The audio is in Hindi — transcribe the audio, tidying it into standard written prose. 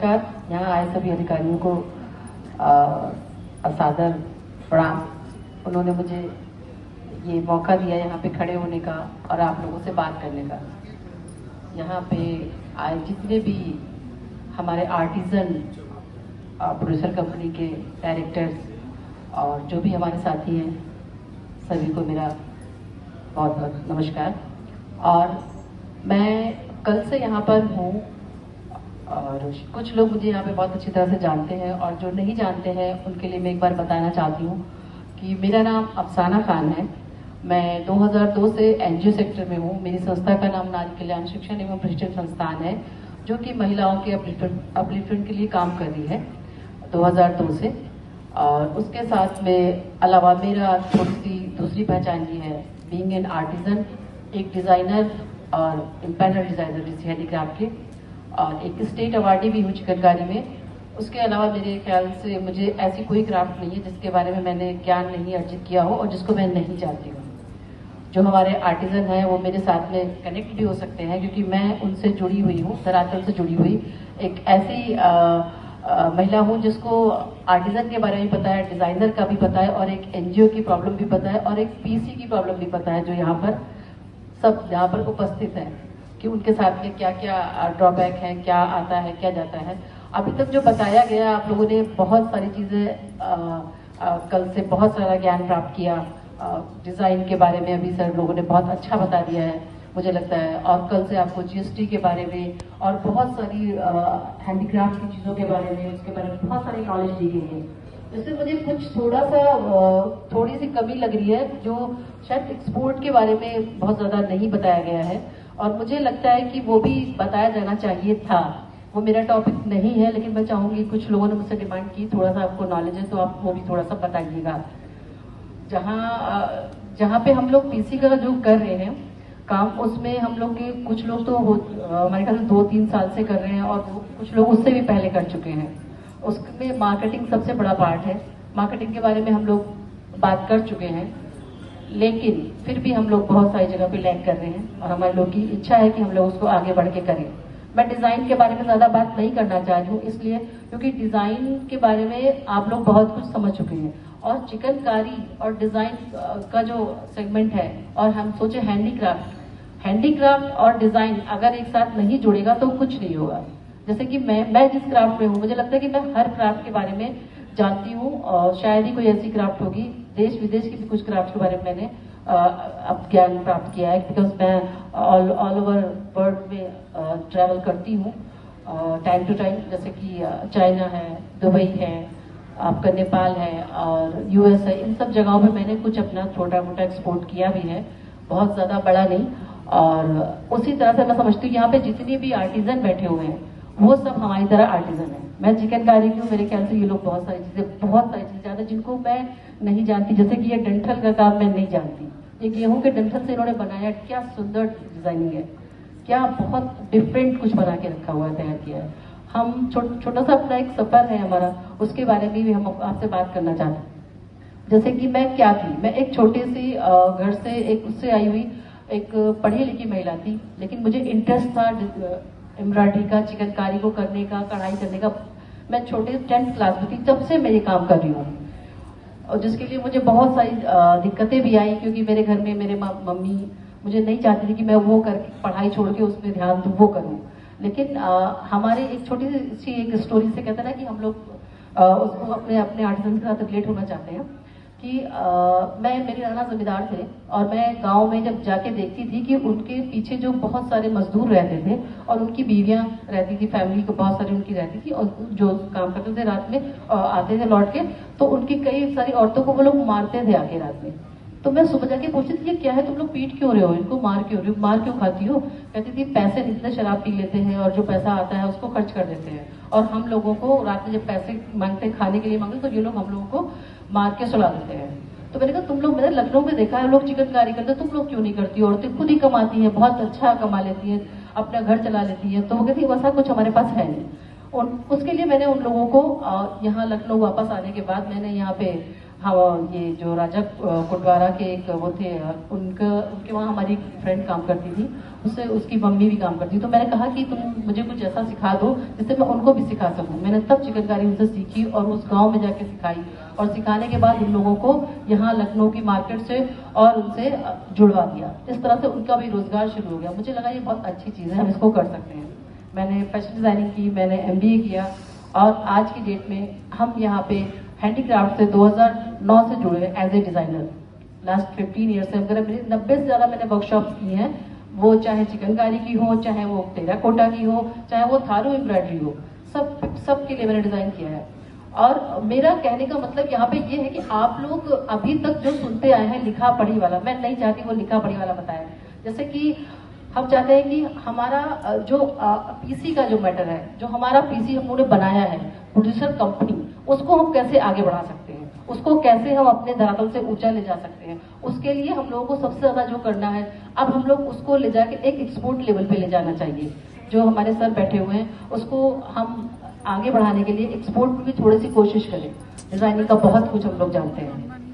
नमस्कार। यहाँ आए सभी अधिकारियों को सादर प्रणाम। उन्होंने मुझे ये मौका दिया यहाँ पे खड़े होने का और आप लोगों से बात करने का। यहाँ पे आए जितने भी हमारे आर्टिजन प्रोड्यूसर कंपनी के डायरेक्टर्स और जो भी हमारे साथी हैं, सभी को मेरा बहुत बहुत नमस्कार। और मैं कल से यहाँ पर हूँ और कुछ लोग मुझे यहाँ पे बहुत अच्छी तरह से जानते हैं और जो नहीं जानते हैं उनके लिए मैं एक बार बताना चाहती हूँ कि मेरा नाम अफसाना खान है। मैं 2002 से एनजीओ सेक्टर में हूँ। मेरी संस्था का नाम नारी कल्याण शिक्षण एवं प्रशिक्षण संस्थान है, जो कि महिलाओं के अपलिफ्टमेंट के लिए काम कर रही है 2002 से। और उसके साथ में अलावा मेरा थोड़ी सी दूसरी पहचान ये है, बीइंग एन आर्टिजन, एक डिज़ाइनर और पैनल डिज़ाइनर जिस हैंडीक्राफ्ट के, और एक स्टेट अवार्डी भी हूँ चिकनकारी में। उसके अलावा मेरे ख्याल से मुझे ऐसी कोई क्राफ्ट नहीं है जिसके बारे में मैंने ज्ञान नहीं अर्जित किया हो और जिसको मैं नहीं जानती हूँ। जो हमारे आर्टिजन हैं वो मेरे साथ में कनेक्ट भी हो सकते हैं, क्योंकि मैं उनसे जुड़ी हुई हूँ, धरातल से जुड़ी हुई एक ऐसी महिला हूँ जिसको आर्टिजन के बारे में पता है, डिज़ाइनर का भी पता है, और एक एनजीओ की प्रॉब्लम भी पता है, और एक पीसी की प्रॉब्लम भी पता है, जो यहाँ पर सब यहाँ पर उपस्थित हैं कि उनके साथ में क्या क्या ड्रॉबैक है, क्या आता है, क्या जाता है। अभी तक जो बताया गया, आप लोगों ने बहुत सारी चीज़ें कल से बहुत सारा ज्ञान प्राप्त किया। डिज़ाइन के बारे में अभी सर लोगों ने बहुत अच्छा बता दिया है मुझे लगता है, और कल से आपको जीएसटी के बारे में और बहुत सारी हैंडीक्राफ्ट की चीज़ों के बारे में, उसके बारे में बहुत सारी नॉलेज दी गई है। इससे मुझे कुछ थोड़ी सी कमी लग रही है, जो शायद एक्सपोर्ट के बारे में बहुत ज़्यादा नहीं बताया गया है, और मुझे लगता है कि वो भी बताया जाना चाहिए था। वो मेरा टॉपिक नहीं है, लेकिन मैं चाहूँगी, कुछ लोगों ने मुझसे डिमांड की, थोड़ा सा आपको नॉलेज है तो आप वो भी थोड़ा सा बताइएगा। जहाँ पे हम लोग पीसी का जो कर रहे हैं काम, उसमें हम लोग के कुछ लोग तो हमारे ख्याल से 2-3 साल से कर रहे हैं, और कुछ लोग उससे भी पहले कर चुके हैं। उसमें मार्केटिंग सबसे बड़ा पार्ट है। मार्केटिंग के बारे में हम लोग बात कर चुके हैं, लेकिन फिर भी हम लोग बहुत सारी जगह पे लैग कर रहे हैं, और हमारे लोग की इच्छा है कि हम लोग उसको आगे बढ़ के करें। मैं डिज़ाइन के बारे में ज़्यादा बात नहीं करना चाह रही हूँ, इसलिए क्योंकि डिज़ाइन के बारे में आप लोग बहुत कुछ समझ चुके हैं, और चिकनकारी और डिज़ाइन का जो सेगमेंट है, और हम सोचे हैंडीक्राफ्ट और डिज़ाइन अगर एक साथ नहीं जुड़ेगा तो कुछ नहीं होगा। जैसे कि मैं जिस क्राफ्ट में हूँ, मुझे लगता है कि मैं हर क्राफ्ट के बारे में जानती हूँ, और शायद ही कोई ऐसी क्राफ्ट होगी, देश विदेश की भी कुछ क्राफ्ट के बारे में मैंने अब ज्ञान प्राप्त किया है, बिकॉज मैं ऑल ओवर वर्ल्ड में ट्रैवल करती हूँ टाइम टू टाइम। जैसे कि चाइना है, दुबई है, आपका नेपाल है और यूएस है। इन सब जगहों पे मैंने कुछ अपना छोटा मोटा एक्सपोर्ट किया भी है, बहुत ज़्यादा बड़ा नहीं। और उसी तरह से मैं समझती हूँ यहाँ पे जितनी भी आर्टिजन बैठे हुए हैं वो सब हमारी तरह आर्टिजन है। मैं चिकनकारी की हूँ, मेरे ख्याल से ये लोग बहुत सारी चीज़ें जानते हैं जिनको मैं नहीं जानती। जैसे कि ये डंठल का काम मैं नहीं जानती, ये गेहूं के डंठल से इन्होंने बनाया, क्या सुंदर डिजाइनिंग है, क्या बहुत डिफरेंट कुछ बना के रखा हुआ है, तैयार किया है। हम छोटा सा अपना एक सफर है हमारा, उसके बारे में भी हम आपसे बात करना चाहते हैं। जैसे कि मैं क्या थी, मैं एक छोटे सी घर से एक उससे आई हुई एक पढ़ी लिखी महिला थी, लेकिन मुझे इंटरेस्ट था एम्ब्रॉयडरी का, चिकनकारी को करने का, कढ़ाई करने का। मैं छोटे 10th क्लास में थी, तब से मैं ये काम कर रही हूँ, और जिसके लिए मुझे बहुत सारी दिक्कतें भी आई, क्योंकि मेरे घर में मेरे मम्मी मुझे नहीं चाहती थी कि मैं वो करके पढ़ाई छोड़ के उसमें ध्यान दूँ, वो करूँ। लेकिन हमारे एक छोटी सी एक स्टोरी से कहते हैं ना कि हम लोग उसको अपने आर्टिजन के साथ रिलेट होना चाहते हैं कि मेरे नाना जमींदार थे, और मैं गांव में जब जाके देखती थी कि उनके पीछे जो बहुत सारे मजदूर रहते थे और उनकी बीवियां रहती थी, फैमिली को बहुत सारी उनकी रहती थी, और जो काम करते थे रात में आते थे लौट के, तो उनकी कई सारी औरतों को वो लोग मारते थे आके रात में। तो मैं सुबह जाके पूछती थी, ये क्या है, तुम लोग पीट क्यों रहे हो इनको, मार क्यों खाती हो? कहती थी, पैसे इतने शराब पी लेते हैं और जो पैसा आता है उसको खर्च कर देते हैं, और हम लोगों को रात में जब पैसे मांगते, खाने के लिए मांगते, तो ये लोग हम लोगों को मार के सुला देते हैं। तो मैंने कहा, तुम लोग, मैंने लखनऊ में देखा है लोग चिकनकारी करते, तुम लोग क्यों नहीं करती? औरतें खुद ही कमाती हैं, बहुत अच्छा कमा लेती हैं, अपना घर चला लेती हैं। तो वो कहती, वैसा कुछ हमारे पास है नहीं। और उसके लिए मैंने उन लोगों को यहाँ लखनऊ वापस आने के बाद मैंने यहाँ पे, हाँ, ये जो राजा कोटवारा के एक वो थे, उनके वहाँ हमारी फ्रेंड काम करती थी, उससे उसकी मम्मी भी काम करती है। तो मैंने कहा कि तुम मुझे कुछ ऐसा सिखा दो जिससे मैं उनको भी सिखा सकूं। मैंने तब चिकनकारी उनसे सीखी और उस गांव में जाके सिखाई, और सिखाने के बाद उन लोगों को यहाँ लखनऊ की मार्केट से और उनसे जुड़वा दिया। इस तरह से उनका भी रोजगार शुरू हो गया। मुझे लगा ये बहुत अच्छी चीज़ है, हम इसको कर सकते हैं। मैंने फैशन डिजाइनिंग की, मैंने MBA किया, और आज की डेट में हम यहाँ पे हैंडीक्राफ्ट से 2009 से जुड़े हैं as a designer. Last 15 year से अगर मेरे 90 से ज़्यादा मैंने वर्कशॉप्स की हैं, वो चाहे चिकनकारी की हो, चाहे वो टेराकोटा की हो, चाहे वो थारू एम्ब्रॉयडरी हो, सब के लिए मैंने डिजाइन किया है। और मेरा कहने का मतलब यहाँ पे ये है कि आप लोग अभी तक जो सुनते आए हैं लिखा पढ़ी वाला, मैं नहीं चाहती वो लिखा पढ़ी वाला बताए। जैसे कि हम चाहते हैं कि हमारा जो PC का जो मैटर है, जो हमारा PC हम लोगों ने बनाया है, प्रोड्यूसर कंपनी, उसको हम कैसे आगे बढ़ा सकते हैं, उसको कैसे हम अपने धरातल से ऊंचा ले जा सकते हैं। उसके लिए हम लोगों को सबसे ज्यादा जो करना है, अब हम लोग उसको ले जाके एक एक्सपोर्ट लेवल पे ले जाना चाहिए। जो हमारे सर बैठे हुए हैं उसको हम आगे बढ़ाने के लिए एक्सपोर्ट में भी थोड़ी सी कोशिश करें। डिजाइनिंग का बहुत कुछ हम लोग जानते हैं।